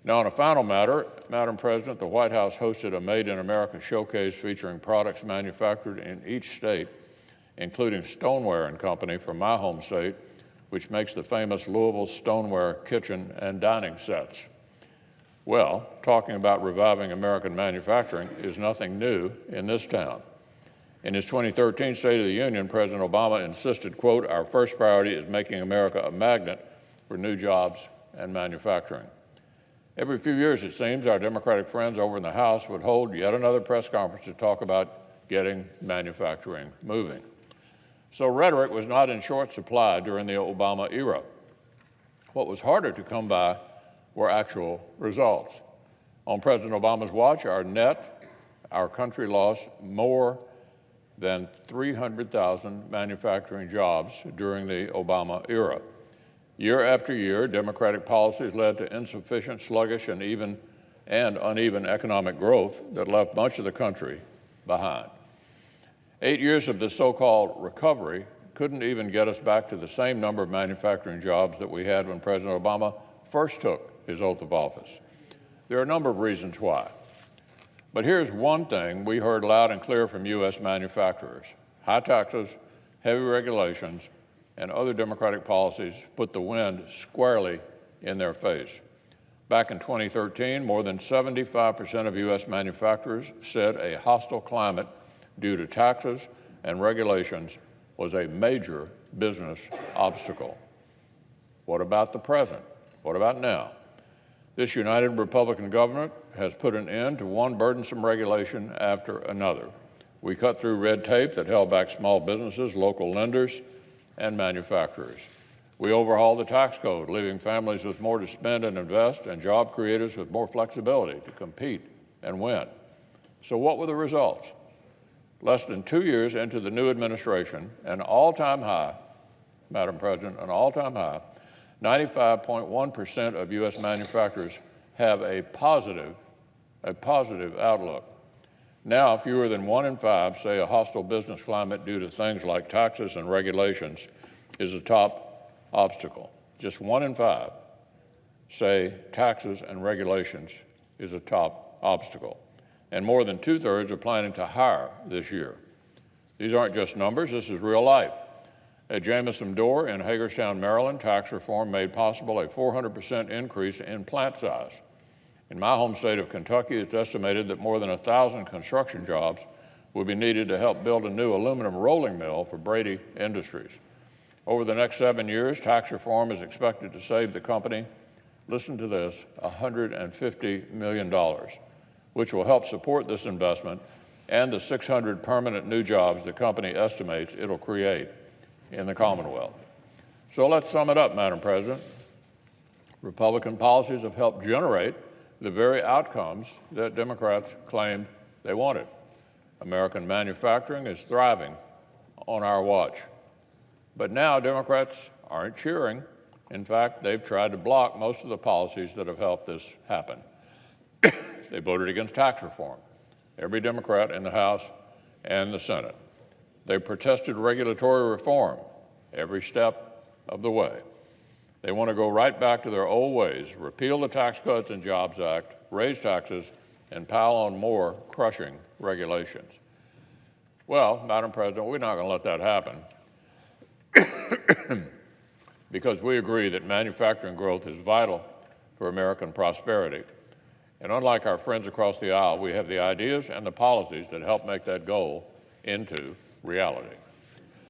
Now, on a final matter, Madam President, the White House hosted a Made in America showcase featuring products manufactured in each state, including Stoneware and Company from my home state, which makes the famous Louisville stoneware kitchen and dining sets. Well, talking about reviving American manufacturing is nothing new in this town. In his 2013 State of the Union, President Obama insisted, quote, "Our first priority is making America a magnet for new jobs and manufacturing." Every few years, it seems, our Democratic friends over in the House would hold yet another press conference to talk about getting manufacturing moving. So rhetoric was not in short supply during the Obama era. What was harder to come by were actual results. On President Obama's watch, our country lost more than 300,000 manufacturing jobs during the Obama era. Year after year, Democratic policies led to insufficient, sluggish, and uneven economic growth that left much of the country behind. 8 years of this so-called recovery couldn't even get us back to the same number of manufacturing jobs that we had when President Obama first took his oath of office. There are a number of reasons why. But here's one thing we heard loud and clear from U.S. manufacturers. High taxes, heavy regulations, and other Democratic policies put the wind squarely in their face. Back in 2013, more than 75% of U.S. manufacturers said a hostile climate due to taxes and regulations was a major business obstacle. What about the present? What about now? This united Republican government has put an end to one burdensome regulation after another. We cut through red tape that held back small businesses, local lenders, and manufacturers. We overhauled the tax code, leaving families with more to spend and invest and job creators with more flexibility to compete and win. So what were the results? Less than 2 years into the new administration, an all-time high, Madam President, an all-time high, 95.1% of U.S. manufacturers have a positive outlook. Now, fewer than 1 in 5 say a hostile business climate due to things like taxes and regulations is a top obstacle. Just 1 in 5 say taxes and regulations is a top obstacle. And more than 2/3 are planning to hire this year. These aren't just numbers, this is real life. At Jamison Door in Hagerstown, Maryland, tax reform made possible a 400% increase in plant size. In my home state of Kentucky, it's estimated that more than 1,000 construction jobs will be needed to help build a new aluminum rolling mill for Brady Industries. Over the next 7 years, tax reform is expected to save the company, listen to this, $150 million, which will help support this investment and the 600 permanent new jobs the company estimates it'll create in the Commonwealth. So let's sum it up, Madam President. Republican policies have helped generate the very outcomes that Democrats claimed they wanted. American manufacturing is thriving on our watch. But now Democrats aren't cheering. In fact, they've tried to block most of the policies that have helped this happen. They voted against tax reform, every Democrat in the House and the Senate. They protested regulatory reform every step of the way. They want to go right back to their old ways, repeal the Tax Cuts and Jobs Act, raise taxes, and pile on more crushing regulations. Well, Madam President, we're not going to let that happen because we agree that manufacturing growth is vital for American prosperity. And unlike our friends across the aisle, we have the ideas and the policies that help make that goal into reality.